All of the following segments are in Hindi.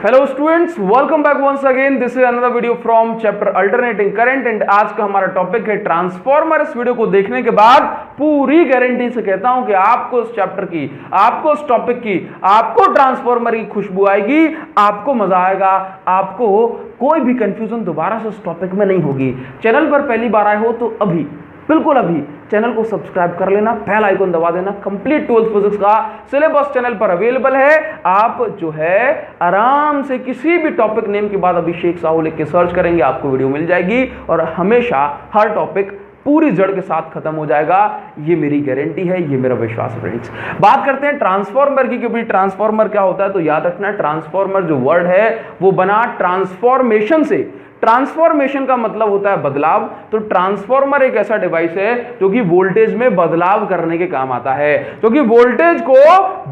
Hello students, welcome back once again. This is another video from chapter alternating current and आज का हमारा टॉपिक है ट्रांसफॉर्मर। इस वीडियो को देखने के बाद पूरी गारंटी से कहता हूं कि आपको इस चैप्टर की, आपको इस टॉपिक की, आपको ट्रांसफॉर्मर की खुशबू आएगी, आपको मजा आएगा, आपको कोई भी कंफ्यूजन दोबारा से इस टॉपिक में नहीं होगी। चैनल पर पहली बार आए हो तो अभी, बिल्कुल अभी चैनल को सब्सक्राइब कर लेना, बेल आइकन दबा देना। कंप्लीट 12th फिजिक्स का सिलेबस चैनल पर अवेलेबल है। आप जो है आराम से किसी भी टॉपिक नेम के बाद अभिषेक साहू लिख के सर्च करेंगे, आपको वीडियो मिल जाएगी और हमेशा हर टॉपिक पूरी जड़ के साथ खत्म हो जाएगा। ये मेरी गारंटी है, ये मेरा विश्वास है फ्रेंड्स। बात करते हैं ट्रांसफॉर्मर की, क्योंकि ट्रांसफॉर्मर क्या होता है तो याद रखना, ट्रांसफॉर्मर जो वर्ड है वो बना ट्रांसफॉर्मेशन से। ट्रांसफॉर्मेशन का मतलब होता है बदलाव। तो ट्रांसफॉर्मर एक ऐसा डिवाइस है जो कि वोल्टेज में बदलाव करने के काम आता है, जो कि वोल्टेज को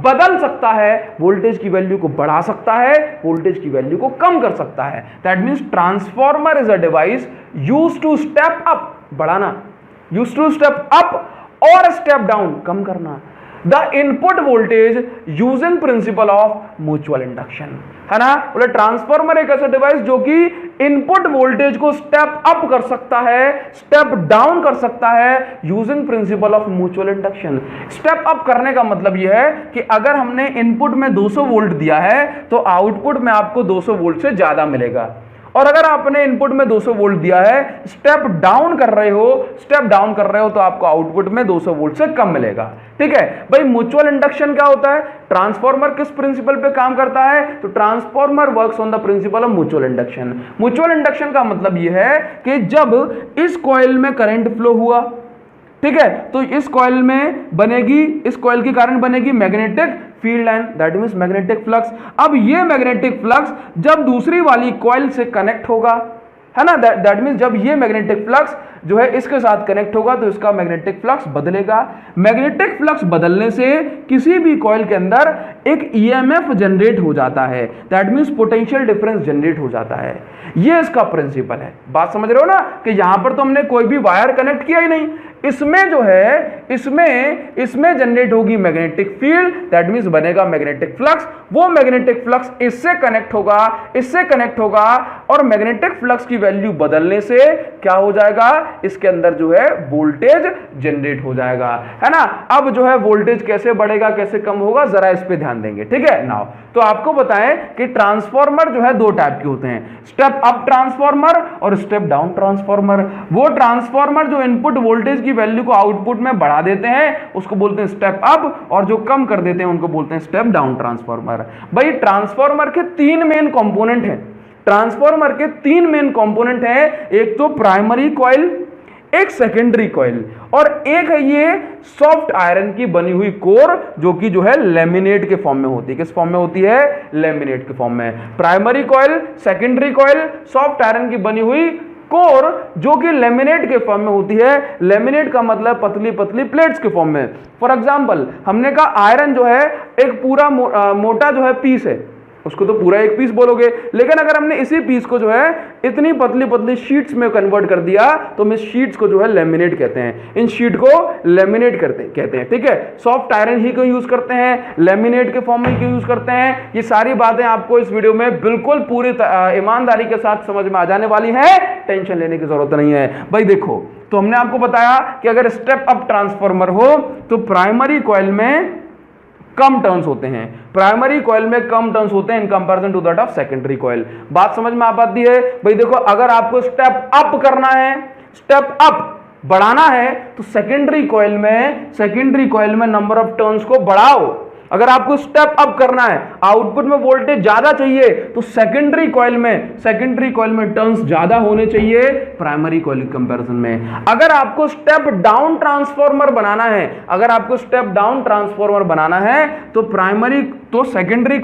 बदल सकता है, वोल्टेज की वैल्यू को बढ़ा सकता है, वोल्टेज की वैल्यू को कम कर सकता है। That means transformer is a device used to step up, बढ़ाना, यूज्ड टू स्टेप अप और स्टेप डाउन, कम करना the input voltage using principle of mutual induction, है ना। बोले ट्रांसफॉर्मर एक ऐसा डिवाइस जो कि इनपुट वोल्टेज को स्टेप अप कर सकता है, स्टेप डाउन कर सकता है using principle of mutual induction. Step up करने का मतलब यह है कि अगर हमने इनपुट में 200 वोल्ट दिया है तो आउटपुट में आपको 200 वोल्ट से ज्यादा मिलेगा, और अगर आपने इनपुट में 200 वोल्ट दिया है, स्टेप डाउन कर रहे हो तो आपको आउटपुट में 200 वोल्ट से कम मिलेगा। ठीक है भाई। म्यूचुअल इंडक्शन क्या होता है? ट्रांसफॉर्मर किस प्रिंसिपल पे काम करता है? तो transformer works on the principal of mutual induction. Mutual induction का मतलब यह है कि जब इस कॉइल में करंट फ्लो हुआ, ठीक है, तो इस कॉइल में बनेगी, इस कॉइल के कारण बनेगी magnetic field line, that means magnetic flux. अब ये मैग्नेटिक फ्लक्स जब दूसरी वाली कॉइल से कनेक्ट होगा, है ना, दैट मींस जब ये मैग्नेटिक फ्लक्स जो है इसके साथ कनेक्ट होगा तो इसका मैग्नेटिक फ्लक्स बदलेगा। मैग्नेटिक फ्लक्स बदलने से किसी भी कॉइल के अंदर एक ईएमएफ जनरेट हो जाता है, that means potential difference generate हो जाता है। ये इसका प्रिंसिपल है। बात समझ रहे हो ना कि यहां पर तो हमने कोई भी वायर कनेक्ट किया ही नहीं, इसमें जो है इसमें जनरेट होगी मैग्नेटिक फील्ड, दैट मींस बनेगा मैग्नेटिक फ्लक्स। वो मैग्नेटिक फ्लक्स इससे कनेक्ट होगा और मैग्नेटिक फ्लक्स की वैल्यू बदलने से क्या हो जाएगा, इसके अंदर जो है वोल्टेज जनरेट हो जाएगा, है ना। अब जो है वोल्टेज कैसे बढ़ेगा, कैसे कम होगा, जरा इस पे ध्यान देंगे। ठीक है नाउ, तो आपको बताएं कि ट्रांसफॉर्मर जो है दो टाइप के होते हैं, स्टेप अप ट्रांसफॉर्मर और स्टेप डाउन ट्रांसफॉर्मर। वो ट्रांसफॉर्मर जो इनपुट वोल्टेज की वैल्यू को आउटपुट में बढ़ा देते हैं उसको बोलते हैं स्टेप अप, और जो कम कर देते हैं उनको बोलते हैं स्टेप डाउन ट्रांसफॉर्मर। भाई ट्रांसफॉर्मर के तीन मेन कंपोनेंट हैं, ट्रांसफॉर्मर के तीन मेन कंपोनेंट हैं। एक तो प्राइमरी कॉइल, एक सेकेंडरी कॉइल, और एक है ये सॉफ्ट आयरन की बनी हुई कोर जो कि जो है लेमिनेट के फॉर्म में होती है। किस फॉर्म में होती है? लेमिनेट के फॉर्म में। Primary coil, secondary coil, soft iron की बनी हुई कोर जो कि लेमिनेट के फॉर्म में होती है। लेमिनेट का मतलब पतली पतली प्लेट्स के फॉर्म में। फॉर एग्जांपल हमने कहा आयरन जो है एक पूरा मोटा जो है पीस है, उसको तो पूरा एक पीस बोलोगे, लेकिन अगर हमने इसी पीस को जो है इतनी पतली पतली शीट्स में कन्वर्ट कर दिया तो हम इस शीट्स को जो है लेमिनेट कहते हैं। इन शीट को लेमिनेट कहते हैं। ठीक है, सॉफ्ट आयरन ही क्यों यूज करते हैं, लेमिनेट के फॉर्म में क्यों यूज करते हैं, ये सारी बातें आपको इस वीडियो में बिल्कुल पूरी ईमानदारी के साथ समझ में आ जाने वाली है, टेंशन लेने की जरूरत नहीं है। भाई देखो, तो हमने आपको बताया कि अगर स्टेप अप ट्रांसफॉर्मर हो तो प्राइमरी कॉइल में कम टर्न्स होते हैं, प्राइमरी कॉइल में कम टर्न्स होते हैं in comparison to that of secondary coil. बात समझ में आ पाती है? भाई देखो, अगर आपको स्टेप अप करना है, स्टेप अप बढ़ाना है तो सेकेंडरी कॉइल में नंबर ऑफ टर्न्स को बढ़ाओ। अगर आपको स्टेप अप करना है, आउटपुट में वोल्टेज ज्यादा चाहिए तो सेकेंडरी कॉइल में टर्न्स ज्यादा होने चाहिए प्राइमरी कॉइल के कंपैरिजन में। अगर आपको स्टेप डाउन ट्रांसफॉर्मर बनाना है तो सेकेंडरी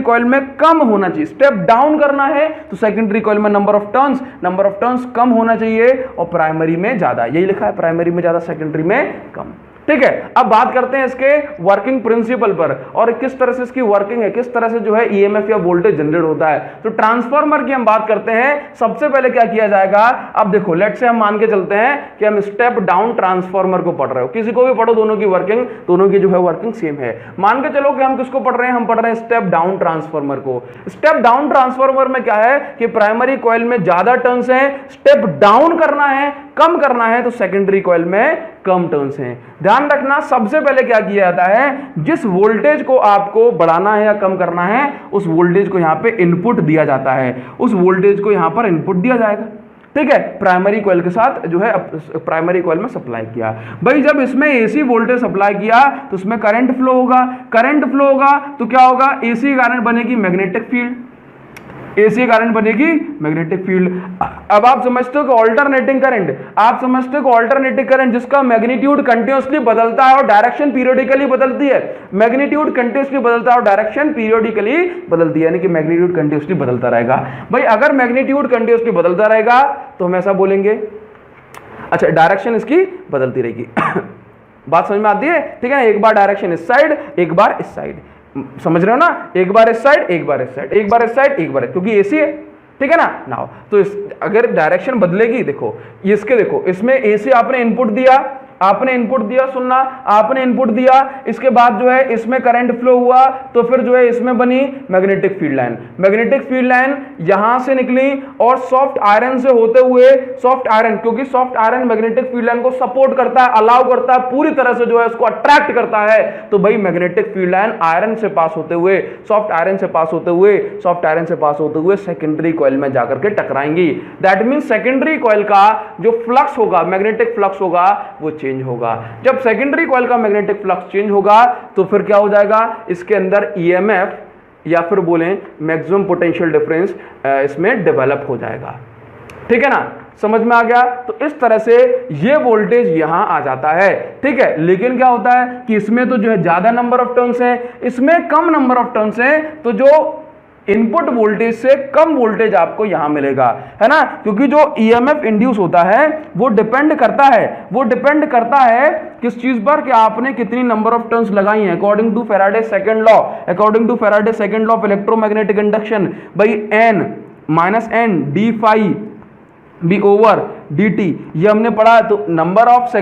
कॉइल में कम होना चाहिए। स्टेप डाउन करना है तो सेकेंडरी कॉइल में नंबर ऑफ टर्न्स कम होना चाहिए और प्राइमरी में ज्यादा। यही लिखा है, प्राइमरी में ज्यादा, सेकेंडरी में कम। ठीक है, अब बात करते हैं इसके वर्किंग प्रिंसिपल पर और किस तरह से इसकी वर्किंग है, किस तरह से जो है ईएमएफ या वोल्टेज जनरेट होता है। तो ट्रांसफार्मर की हम बात करते हैं, सबसे पहले क्या किया जाएगा, अब देखो लेट से हम मान के चलते हैं कि हम स्टेप डाउन ट्रांसफार्मर को पढ़ रहे हो, किसी को भी पढ़ो, दोनों की वर्किंग, दोनों की जो है वर्किंग सेम है। मान के चलो कि हम किसको पढ़ रहे हैं, हम पढ़ रहे हैं स्टेप डाउन ट्रांसफार्मर को। स्टेप डाउन ट्रांसफार्मर में क्या है कि प्राइमरी कॉइल में ज्यादा टर्न्स हैं, स्टेप डाउन करना है, कम करना है तो सेकेंडरी कॉइल में कम टर्न्स हैं। ध्यान रखना, सबसे पहले क्या किया जाता है, जिस वोल्टेज को आपको बढ़ाना है या कम करना है उस वोल्टेज को यहां पे इनपुट दिया जाता है, उस वोल्टेज को यहां पर इनपुट दिया जाएगा। ठीक है, प्राइमरी कॉइल के साथ जो है प्राइमरी कॉइल में सप्लाई किया। भाई जब इसमें एसी वोल्टेज सप्लाई किया तो उसमें करंट फ्लो होगा, करंट फ्लो होगा तो क्या होगा, एसी कारण बनेगी मैग्नेटिक फील्ड, एसी करंट बनेगी मैग्नेटिक फील्ड। अब आप समझते हो कि ऑल्टरनेटिंग करंट, आप समझते हो कि ऑल्टरनेटिंग करंट जिसका मैग्नीट्यूड कंटिन्यूअसली बदलता है और डायरेक्शन पीरियोडिकली बदलती है, मैग्नीट्यूड कंटिन्यूअसली बदलता है और डायरेक्शन पीरियोडिकली बदलती है, यानी कि मैग्नीट्यूड कंटिन्यूअसली बदलता रहेगा। भाई अगर मैग्नीट्यूड कंटिन्यूअसली बदलता रहेगा तो हम ऐसा बोलेंगे, अच्छा डायरेक्शन इसकी बदलती रहेगी बात समझ में आती है, ठीक है ना, एक बार डायरेक्शन इस साइड, एक बार इस साइड, समझ रहे हो ना, एक बार इस साइड, एक बार इस साइड, एक बार इस साइड, एक बार, क्योंकि एसी है, ठीक है ना। नाउ तो अगर डायरेक्शन बदलेगी, देखो इसके, देखो इसमें एसी आपने इनपुट दिया, आपने इनपुट दिया, सुनना, आपने इनपुट दिया, इसके बाद जो है इसमें करंट फ्लो हुआ तो फिर जो है इसमें बनी magnetic field line, magnetic field line यहां से निकली और सॉफ्ट आयरन से होते हुए, सॉफ्ट आयरन, क्योंकि soft iron magnetic field line को सपोर्ट करता है, अलाउ करता है, पूरी तरह से जो है उसको अट्रैक्ट करता है, तो भाई मैग्नेटिक फील्ड लाइन आयरन से पास होते हुए, सॉफ्ट आयरन से पास होते हुए, सॉफ्ट आयरन से पास होते हुए सेकेंडरी कॉइल में जाकर के टकराएंगी। दैट मीन सेकेंडरी कॉइल का जो फ्लक्स होगा, मैग्नेटिक फ्लक्स होगा, वो चेंज होगा। जब सेकेंडरी कॉइल का मैग्नेटिक फ्लक्स चेंज होगा तो फिर क्या हो जाएगा, इसके अंदर ईएमएफ या फिर बोलें मैक्सिमम पोटेंशियल डिफरेंस इसमें डेवलप हो जाएगा। ठीक है ना, समझ में आ गया। तो इस तरह से ये वोल्टेज यहां आ जाता है, ठीक है। लेकिन क्या होता है कि इसमें तो जो है ज्यादा नंबर ऑफ टर्न्स है, इसमें कम नंबर ऑफ टर्न्स है, तो जो इनपुट वोल्टेज से कम वोल्टेज आपको यहां मिलेगा, है ना, क्योंकि जो ईएमएफ इंड्यूस होता है वो डिपेंड करता है, वो डिपेंड करता है किस चीज पर, कि आपने कितनी नंबर ऑफ टर्न्स लगाई हैं। According to Faraday second law, according to Faraday second law of electromagnetic induction, भाई n minus N D phi B over D T, ये हमने पढ़ा। तो number of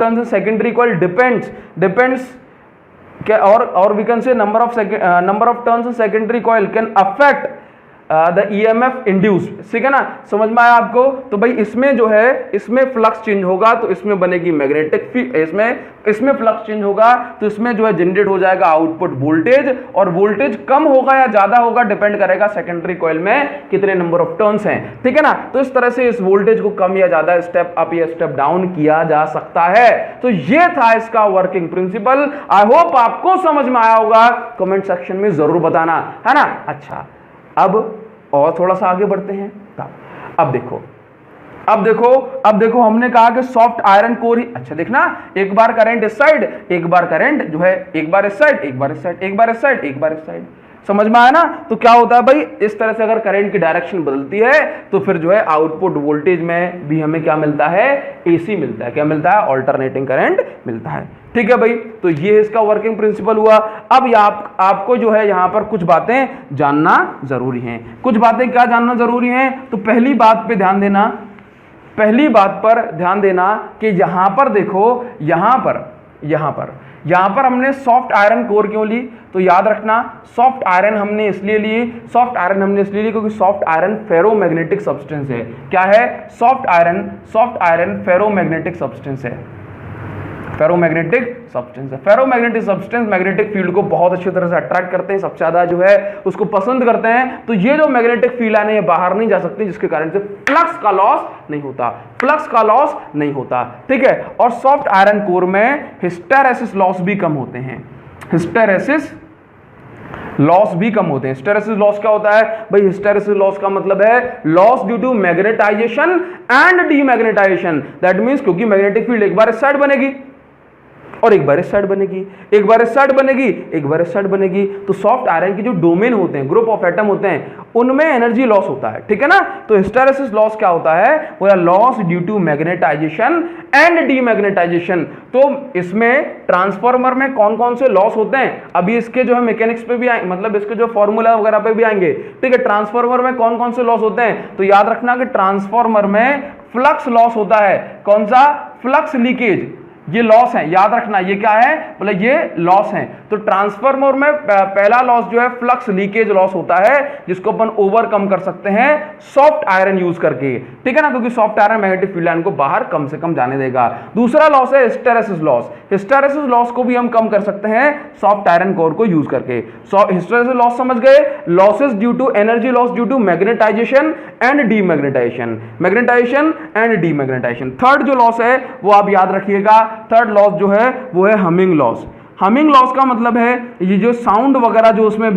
turns in secondary coil depends क्या, और we can say number of turns in secondary coil can affect the EMF induce, ठीक है ना, समझ में आया आपको। तो भाई इसमें जो है, इसमें फ्लक्स चेंज होगा तो इसमें बनेगी मैग्नेटिक फील्ड, इसमें फ्लक्स चेंज होगा तो इसमें जो है जनरेट हो जाएगा आउटपुट वोल्टेज, और वोल्टेज कम होगा या ज्यादा होगा डिपेंड करेगा सेकेंडरी कॉइल में कितने नंबर ऑफ टर्न्स हैं, ठीक है ना। तो इस तरह से इस वोल्टेज को कम या ज्यादा, स्टेप अप या स्टेप डाउन किया जा सकता है। तो ये था इसका वर्किंग प्रिंसिपल। आई होप आपको समझ में आया होगा, कमेंट सेक्शन में जरूर बताना, है ना। अच्छा, अब और थोड़ा सा आगे बढ़ते हैं। अब देखो हमने कहा कि सॉफ्ट आयरन कोर ही, अच्छा देखना, एक बार करंट इस साइड, एक बार करंट जो है एक बार इस साइड, एक बार इस साइड, एक बार इस साइड, एक बार इस साइड, समझ में आया ना। तो क्या होता है भाई, इस तरह से अगर करंट की डायरेक्शन बदलती है तो फिर जो है आउटपुट वोल्टेज में भी हमें क्या मिलता है, एसी मिलता है। क्या मिलता है, ऑल्टरनेटिंग करंट मिलता है, ठीक है भाई। तो ये इसका वर्किंग प्रिंसिपल हुआ। अब आपको जो है यहां पर कुछ बातें जानना जरूरी हैं। कुछ बातें क्या जानना जरूरी हैं, तो पहली बात पे ध्यान देना, पहली बात पर ध्यान देना कि यहां पर देखो, यहां पर हमने सॉफ्ट आयरन कोर क्यों ली, तो याद रखना सॉफ्ट आयरन हमने इसलिए ली क्योंकि सॉफ्ट आयरन फेरोमैग्नेटिक सब्सटेंस है। क्या है, सॉफ्ट आयरन फेरोमैग्नेटिक सब्सटेंस है, फेरोमैग्नेटिक सब्सटेंस मैग्नेटिक फील्ड को बहुत अच्छी तरह से अट्रैक्ट करते हैं, सबसे ज्यादा जो है उसको पसंद करते हैं। तो ये जो मैग्नेटिक फील्ड है ये बाहर नहीं जा सकती, जिसके कारण से फ्लक्स का लॉस नहीं होता, ठीक है। और सॉफ्ट आयरन कोर में हिस्टेरेसिस लॉस भी कम होते हैं, हिस्टेरेसिस लॉस क्या होता है भाई, हिस्टेरेसिस लॉस का मतलब है loss due to magnetization and demagnetization. That means क्योंकि मैग्नेटिक फील्ड एक बार इस साइड बनेगी, और एक बार इस साइड बनेगी, एक बार इस साइड बनेगी, एक बार इस साइड बनेगी। तो सॉफ्ट आयरन के जो डोमेन होते हैं, ग्रुप ऑफ एटम होते हैं, उनमें एनर्जी लॉस होता है, ठीक है ना। तो हिस्टैरिसीस लॉस क्या होता है, वो loss due to magnetization and demagnetization. तो इसमें ट्रांसफार्मर में कौन कौन से लॉस होते हैं, अभी इसके जो है मैकेनिक्स पे भी मतलब इसके जो फॉर्मूला वगैरह पे भी आएंगे, ठीक है। ट्रांसफार्मर में कौन कौन से लॉस होते हैं, तो याद रखना कि ट्रांसफार्मर में फ्लक्स लॉस होता है। कौन सा, फ्लक्स लीकेज, ये लॉस है, याद रखना। ये क्या है, बोले ये लॉस है। तो ट्रांसफार्मर में पहला लॉस जो है फ्लक्स लीकेज लॉस होता है, जिसको अपन ओवरकम कर सकते हैं सॉफ्ट आयरन यूज करके, ठीक है ना, क्योंकि soft iron magnetic field line को बाहर कम से कम जाने देगा। दूसरा लॉस है हिस्टैरिसीस लॉस। हिस्टैरिसीस लॉस को भी हम कम कर सकते हैं सॉफ्ट आयरन कोर को यूज करके। हिस्टैरिसीस लॉस समझ गए, losses due to energy loss due to magnetization and demagnetization, magnetization and demagnetization. Third जो लॉस है वो आप याद रखिएगा, थर्ड लॉस जो है वो है हमिंग लॉस। हमिंग लॉस का मतलब है ये जो साउंड वगैरह जो उसमें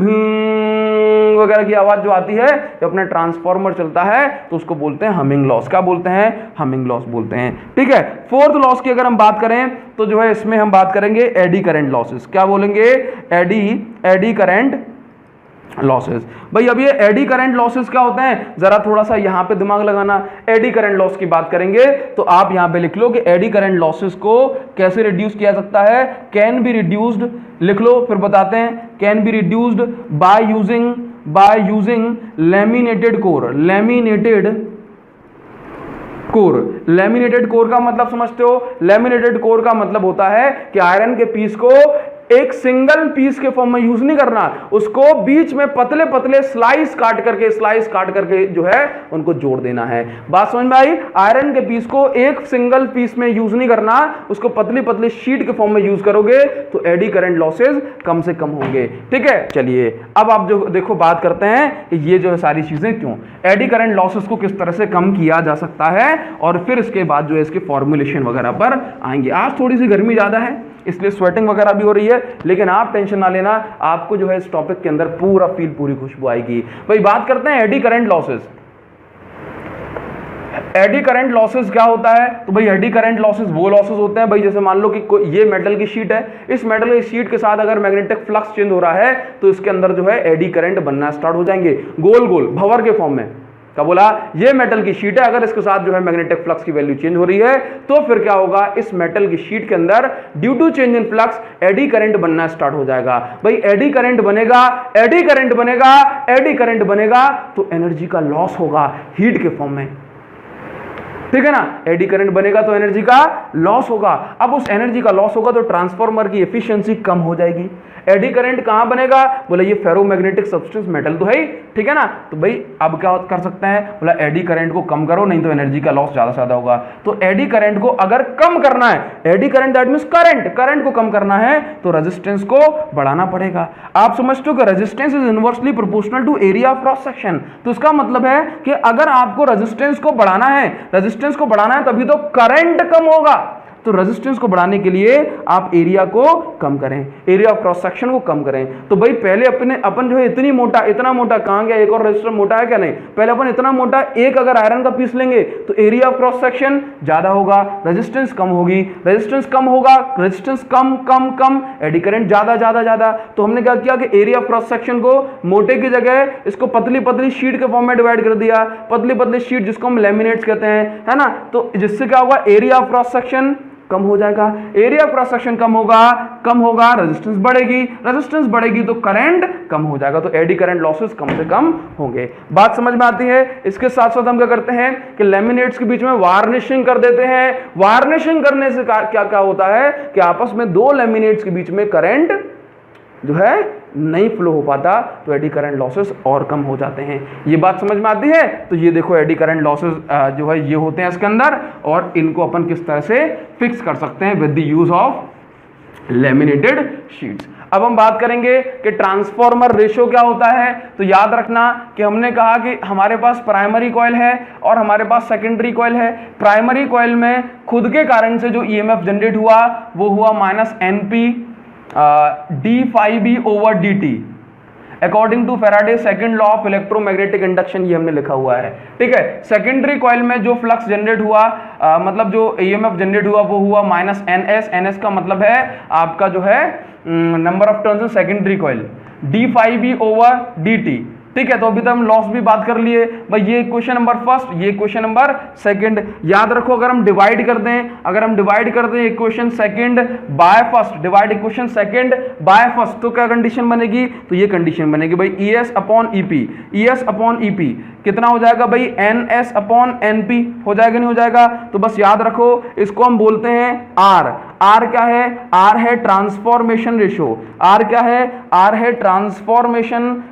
वगैरह की आवाज जो आती है, जो अपना ट्रांसफार्मर चलता है तो उसको बोलते हैं हमिंग लॉस। क्या बोलते हैं, हमिंग लॉस बोलते हैं, ठीक है। फोर्थ लॉस की अगर हम बात करें तो जो है इसमें हम बात करेंगे एडी करंट लॉसेस। क्या बोलेंगे, एडी करंट लॉसेस। भाई अब ये एडी करंट लॉसेस क्या होते हैं, जरा थोड़ा सा यहां पे दिमाग लगाना। एडी करंट लॉस की बात करेंगे तो आप यहां पे लिख लो कि एडी करंट लॉसेस को कैसे रिड्यूस किया सकता है, कैन बी रिड्यूस्ड, लिख लो फिर बताते हैं। Can be reduced by using laminated core. Laminated core का मतलब समझते हो, लैमिनेटेड कोर का मतलब होता है कि आयरन के पीस को एक सिंगल पीस के फॉर्म में यूज नहीं करना, उसको बीच में पतले पतले स्लाइस काट करके जो है उनको जोड़ देना है। बात समझ में आई, आयरन के पीस को एक सिंगल पीस में यूज नहीं करना, उसको पतली पतली शीट के फॉर्म में यूज करोगे तो एडी करंट लॉसेस कम से कम होंगे, ठीक है। चलिए अब आप जो देखो बात करते हैं कि ये जो है सारी चीजें क्यों, एडी करंट लॉसेस को किस तरह से कम किया जा सकता है, और फिर इसके बाद जो है इसके फॉर्मुलेशन वगैरह पर आएंगे। आज थोड़ी सी गर्मी ज्यादा है इसलिए स्वेटिंग वगैरह भी हो रही है, लेकिन आप टेंशन ना लेना, आपको जो है इस टॉपिक के अंदर पूरी खुशबू आएगी। भाई बात करते हैं eddy current losses. Eddy current losses क्या होता है, तो भाई एडी करंट लॉसेस वो लॉसेस होते हैं भाई, जैसे मान लो कि ये मेटल की शीट है, इस मेटल की शीट के साथ अगर मैग्नेटिक फ्लक्स चेंज हो रहा है तो इसके अंदर जो है एडी करंट बनना स्टार्ट हो जाएंगे, गोल गोल भंवर के फॉर्म में। क्या बोला, ये मेटल की शीट है, अगर इसके साथ जो है मैग्नेटिक फ्लक्स की वैल्यू चेंज हो रही है तो फिर क्या होगा, इस मेटल की शीट के अंदर due to change in flux eddy current बनना स्टार्ट हो जाएगा। भाई एडी करंट बनेगा तो एनर्जी का लॉस होगा हीट के फॉर्म में, ठीक है ना। एडी करंट बनेगा तो एनर्जी का लॉस होगा। अब उस एनर्जी का लॉस होगा तो ट्रांसफार्मर की एफिशिएंसी कम हो जाएगी। एडी करंट कहां बनेगा, बोला ये फेरोमैग्नेटिक सब्सटेंस मेटल तो है ही, ठीक है ना। तो भाई अब क्या कर सकते हैं, बोला एडी करंट को कम करो, नहीं तो एनर्जी का लॉस ज्यादा से ज्यादा होगा। तो एडी करंट को अगर कम करना है, eddy current that means current को कम करना है तो रेजिस्टेंस को बढ़ाना पड़ेगा। आप समझते हो कि resistance is inversely proportional to area of cross section. तो इसका मतलब है कि अगर आपको रेजिस्टेंस को बढ़ाना है तभी तो करंट कम होगा। तो रेजिस्टेंस को बढ़ाने के लिए आप एरिया को कम करें, एरिया ऑफ क्रॉस सेक्शन को कम करें। तो भाई पहले अपन जो है इतना मोटा कहां गया, एक और रेजिस्टर मोटा है क्या, नहीं, पहले अपन इतना मोटा एक अगर आयरन का पीस लेंगे तो एरिया ऑफ क्रॉस सेक्शन ज्यादा होगा, रेजिस्टेंस कम होगी, रेजिस्टेंस कम, एडी करंट ज्यादा। तो हमने क्या किया कि एरिया ऑफ क्रॉस सेक्शन को मोटे की जगह इसको पतली शीट के फॉर्म में डिवाइड कर दिया, पतली शीट जिसको हम लैमिनेट्स कहते हैं, है ना। तो जिससे क्या होगा, एरिया ऑफ क्रॉस सेक्शन कम हो जाएगा, एरिया ऑफ क्रॉस सेक्शन कम होगा, रेजिस्टेंस बढ़ेगी तो करंट कम हो जाएगा। तो एडी करंट लॉसेस कम से कम होंगे। बात समझ में आती है। इसके साथ साथ हम क्या करते हैं कि लैमिनेट्स के बीच में वार्निशिंग कर देते हैं। वार्निशिंग करने से क्या होता है कि आपस में दो लैमिनेट्स के बीच में करंट जो है नहीं फ्लो हो पाता, तो एडी करंट लॉसेस और कम हो जाते हैं। ये बात समझ में आती है। तो ये देखो एडी करंट लॉसेस जो है ये होते हैं इसके अंदर, और इनको अपन किस तरह से फिक्स कर सकते हैं with the use of laminated sheets. अब हम बात करेंगे कि ट्रांसफार्मर रेशियो क्या होता है। तो याद रखना कि हमने कहा कि हमारे पास प्राइमरी कॉइल है और हमारे पास सेकेंडरी कॉइल है। प्राइमरी कॉइल में खुद के कारण से जो ईएमएफ जनरेट हुआ वो हुआ -NP d phi b over dt। According to Faraday second law of electromagnetic induction, ये हमने लिखा हुआ है। ठीक है, सेकेंडरी कॉइल में जो फ्लक्स जनरेट हुआ मतलब जो ईएमएफ जनरेट हुआ वो हुआ माइनस एनएस। एनएस का मतलब है आपका जो है number of turns in secondary coil, d∅b over dt। ठीक है, तो अभी तक हम लॉस भी बात कर लिए भाई। ये क्वेश्चन नंबर फर्स्ट, ये क्वेश्चन नंबर सेकंड। याद रखो अगर हम डिवाइड कर दें equation second by first, divide equation second by first, तो क्या कंडीशन बनेगी? तो ये कंडीशन बनेगी भाई ES अपॉन EP कितना हो जाएगा भाई? NS अपॉन NP हो जाएगा, नहीं हो जाएगा? तो बस याद रखो इसको हम बोलते हैं R। R क्या है? R है ट्रांसफॉर्मेशन रेशियो। R क्या है? R है ट्रांसफॉर्मेशन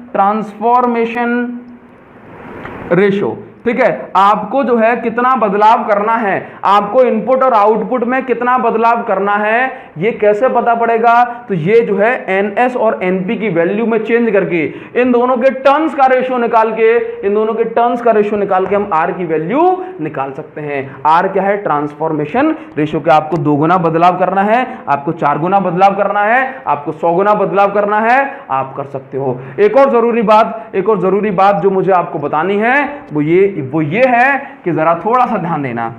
रेशियो। ठीक है, आपको जो है कितना बदलाव करना है, आपको इनपुट और आउटपुट में कितना बदलाव करना है, ये कैसे पता पड़ेगा? तो ये जो है NS और NP की वैल्यू में चेंज करके इन दोनों के टर्न्स का रेशियो निकाल के हम R की वैल्यू निकाल सकते हैं। R क्या है? Transformation ratio. क्या आपको 2 गुना बदलाव करना है, आपको 4 गुना बदलाव करना है, आपको 100 गुना बदलाव करना है, आप कर सकते हो। एक और जरूरी बात जो मुझे आपको बतानी है वो ये है कि जरा थोड़ा सा ध्यान देना,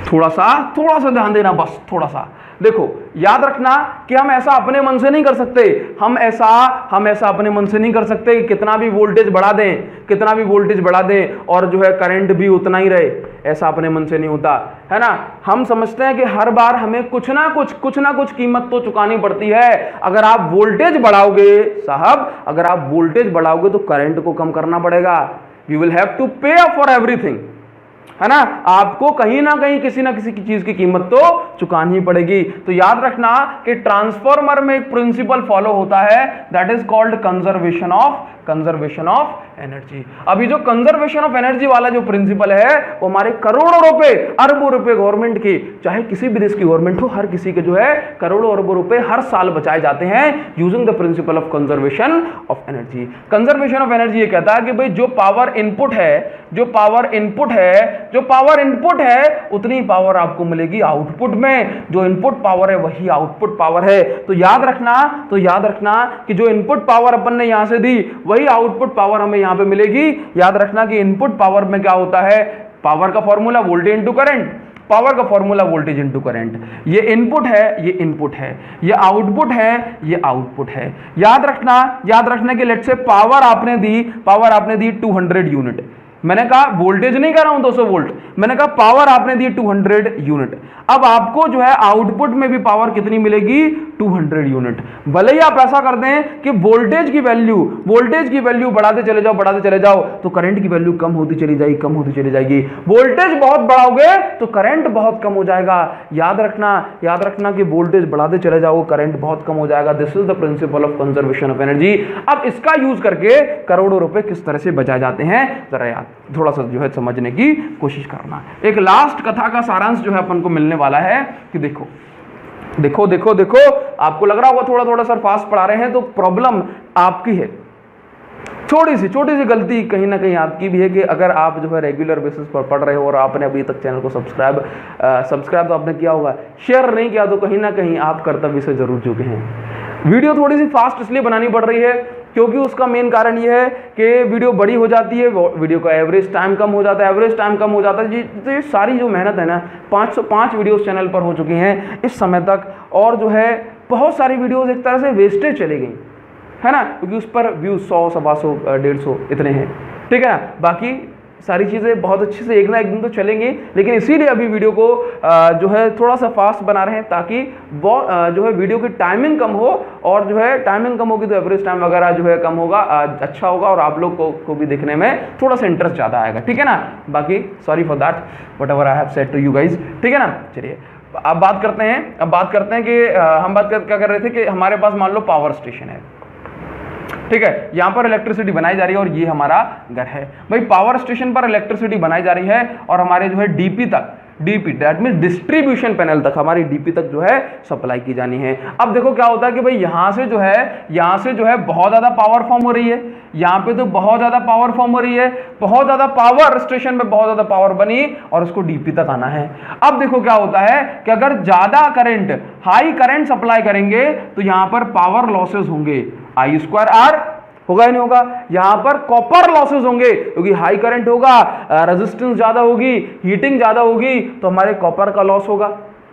थोड़ा सा ध्यान देना, बस थोड़ा सा। देखो याद रखना कि हम ऐसा अपने मन से नहीं कर सकते, हम ऐसा अपने मन से नहीं कर सकते कि कितना भी वोल्टेज बढ़ा दें और जो है करंट भी उतना ही रहे। ऐसा अपने मन से नहीं होता है ना। हम समझते हैं कि हर बार हमें कुछ ना कुछ कीमत तो चुकानी पड़ती है। अगर आप वोल्टेज बढ़ाओगे तो करंट को कम करना पड़ेगा। वी विल हैव टू पे फॉर एवरीथिंग, है ना। आपको कहीं ना कहीं किसी ना किसी चीज की कीमत तो चुकानी ही पड़ेगी। तो याद रखना कि ट्रांसफॉर्मर में एक प्रिंसिपल फॉलो होता है, that is called conservation of energy. अभी जो कंजर्वेशन ऑफ एनर्जी वाला जो प्रिंसिपल है वो हमारे करोड़ों रुपए, अरबों रुपए गवर्नमेंट की, चाहे किसी भी देश की गवर्नमेंट हो, हर किसी के जो है करोड़ों अरबों रुपए हर साल बचाए जाते हैं using the principle of conservation of energy. Conservation of energy ये कहता है कि भाई जो पावर इनपुट है उतनी पावर आपको मिलेगी आउटपुट में। जो इनपुट पावर है वही आउटपुट पावर है। तो याद रखना कि जो इनपुट पावर अपन ने यहां से दी वही आउटपुट पावर हमें यहां पे मिलेगी। याद रखना कि इनपुट पावर में क्या होता है, पावर का formula voltage into current, power का फॉर्मूला वोल्टेज इंटू करंट। ये इनपुट है, ये आउटपुट है। याद रखना कि लेट्स से पावर आपने दी 200 यूनिट। मैंने कहा वोल्टेज नहीं कर रहा हूं 200 वोल्ट, मैंने कहा पावर आपने दी 200 यूनिट। अब आपको जो है आउटपुट में भी पावर कितनी मिलेगी? 200 यूनिट। भले ही आप ऐसा कर दें कि वोल्टेज की वैल्यू बढ़ाते चले जाओ तो करंट की वैल्यू कम होती चली जाएगी। वोल्टेज बहुत बढ़ाओगे तो करंट बहुत कम हो जाएगा। याद रखना कि वोल्टेज बढ़ाते चले जाओ, करंट बहुत कम हो जाएगा। This is the principle of conservation of energy. अब इसका यूज करके करोड़ों रुपए किस तरह से बचाए जाते हैं, जरा याद थोड़ा सा जो है समझने की कोशिश करना। एक लास्ट कथा का सारांश जो है अपन को मिलने वाला है कि देखो आपको लग रहा होगा थोड़ा सर फास्ट पढ़ा रहे हैं, तो प्रॉब्लम आपकी है। छोटी सी गलती कहीं ना कहीं आपकी भी है कि अगर आप जो है रेगुलर बेसिस पर पढ़ रहे हो और आपने अभी तक चैनल को सब्सक्राइब तो आपने किया होगा, शेयर नहीं किया तो कहीं ना कहीं आप कर्तव्य से जरूर चुके हैं। वीडियो थोड़ी सी फास्ट इसलिए बनानी पड़ रही है क्योंकि उसका मेन कारण यह है कि वीडियो बड़ी हो जाती है, वीडियो का एवरेज टाइम कम हो जाता है। तो ये सारी जो मेहनत है ना, 505 वीडियोस चैनल पर हो चुकी हैं इस समय तक, और जो है बहुत सारी वीडियोस एक तरह से वेस्टेज चली गई, है ना, क्योंकि उस पर व्यूज 100, 125, 150 इतने हैं। ठीक है ना, बाकी सारी चीज़ें बहुत अच्छे से एक ना एक दिन तो चलेंगी, लेकिन इसीलिए अभी वीडियो को जो है थोड़ा सा फास्ट बना रहे हैं ताकि जो है वीडियो की टाइमिंग कम हो, और जो है टाइमिंग कम होगी तो एवरेज टाइम वगैरह जो है कम होगा, अच्छा होगा, और आप लोग को भी देखने में थोड़ा सा इंटरेस्ट ज़्यादा आएगा। ठीक है ना, बाकी sorry for that whatever I have said to you guys. ठीक है ना, चलिए अब बात करते हैं कि हम क्या कर रहे थे कि हमारे पास मान लो पावर स्टेशन है। ठीक है, यहां पर इलेक्ट्रिसिटी बनाई जा रही है और ये हमारा घर है। भाई पावर स्टेशन पर इलेक्ट्रिसिटी बनाई जा रही है और हमारे जो है DP that means distribution panel तक, हमारी डीपी तक जो है सप्लाई की जानी है। अब देखो क्या होता है कि भाई यहां से जो है बहुत ज्यादा पावर फॉर्म हो रही है, यहाँ पे तो बहुत ज्यादा पावर फॉर्म हो रही है, बहुत ज्यादा पावर स्टेशन पे बहुत ज्यादा पावर बनी और उसको डीपी तक आना है। अब देखो क्या होता है कि अगर ज्यादा करंट, हाई करंट सप्लाई करेंगे तो यहां पर पावर लॉसेस होंगे, आई स्क्वायर आर होगा या नहीं होगा। यहां पर कॉपर लॉसेस होंगे क्योंकि हाई करंट होगा, रेजिस्टेंस ज्यादा होगी, हीटिंग ज्यादा होगी, तो हमारे कॉपर का लॉस होगा,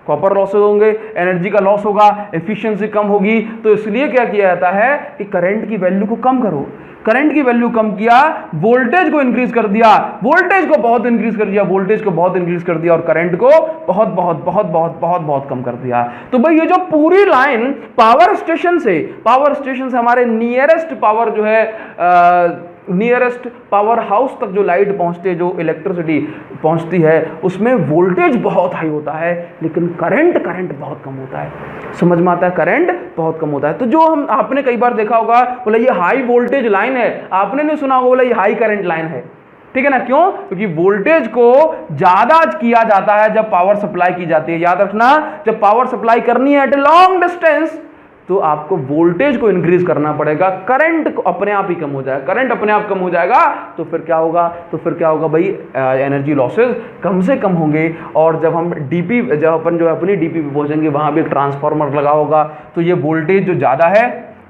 कॉपर लॉसेस होंगे, एनर्जी का लॉस होगा, एफिशिएंसी कम होगी। तो इसलिए क्या किया जाता है कि करंट की वैल्यू को कम करो। करंट की वैल्यू कम किया, वोल्टेज को इंक्रीज कर दिया, वोल्टेज को बहुत इंक्रीज कर दिया, वोल्टेज को बहुत इंक्रीज कर दिया और करंट को बहुत बहुत बहुत बहुत बहुत बहुत कम कर दिया। तो भाई ये जो पूरी लाइन पावर स्टेशन से हमारे नियरेस्ट पावर जो है नियरेस्ट पावर हाउस तक जो लाइट पहुंचती है, जो इलेक्ट्रिसिटी पहुंचती है, उसमें वोल्टेज बहुत हाई होता है लेकिन करंट बहुत कम होता है। समझ में आता है, करंट बहुत कम होता है। तो जो हम आपने कई बार देखा होगा, बोला ये हाई वोल्टेज लाइन है, आपने नहीं सुना होगा बोला ये हाई करंट लाइन है, ठीक है ना। क्यों? क्योंकि वोल्टेज को ज्यादा किया जाता है जब पावर सप्लाई की जाती है। याद रखना, जब पावर सप्लाई करनी है एट ए लॉन्ग डिस्टेंस तो आपको वोल्टेज को इंक्रीज करना पड़ेगा, करंट को अपने आप ही कम हो जाएगा। करंट अपने आप कम हो जाएगा तो फिर क्या होगा, भाई एनर्जी लॉसेस कम से कम होंगे। और जब हम डीपी, जब अपन जो अपनी डीपी पे पहुंचेंगे वहां भी एक ट्रांसफार्मर लगा होगा, तो ये वोल्टेज जो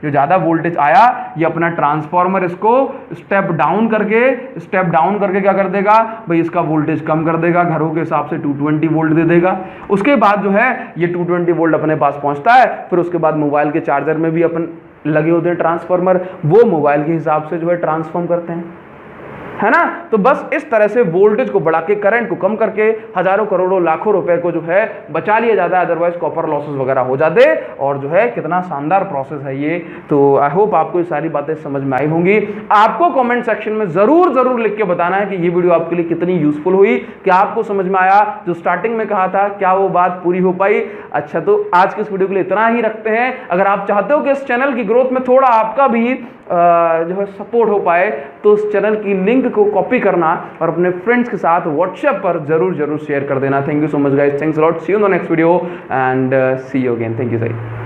ज़्यादा वोल्टेज आया, ये अपना ट्रांसफार्मर इसको स्टेप डाउन करके क्या कर देगा भाई, इसका वोल्टेज कम कर देगा, घरों के हिसाब से 220 वोल्ट दे देगा। उसके बाद जो है ये 220 वोल्ट अपने पास पहुंचता है, फिर उसके बाद मोबाइल के चार्जर में भी अपन लगे होते हैं ट्रांसफार्मर, वो मोबाइल के हिसाब से जो है ट्रांसफॉर्म करते हैं, है ना। तो बस इस तरह से वोल्टेज को बढ़ा के, करंट को कम करके हजारों करोड़ों लाखों रुपए को जो है बचा लिया जाता है, अदरवाइज कॉपर लॉसेस वगैरह हो जाते। और जो है कितना शानदार प्रोसेस है ये। तो आई होप आपको ये सारी बातें समझ में आई होंगी। आपको कमेंट सेक्शन में जरूर लिख के बताना है कि ये वीडियो आपके लिए कितनी यूजफुल हुई, क्या आपको समझ में आया, जो स्टार्टिंग में कहा था क्या वो बात पूरी हो पाई। अच्छा, तो आज के इस वीडियो के लिए इतना ही रखते हैं। अगर आप चाहते हो कि इस चैनल की ग्रोथ में थोड़ा आपका भी जो है सपोर्ट हो पाए, तो उस चैनल की लिंक को कॉपी करना और अपने फ्रेंड्स के साथ व्हाट्सएप पर जरूर शेयर कर देना। Thank you so much guys, thanks a lot, see you in the next video and see you again. Thank you सही।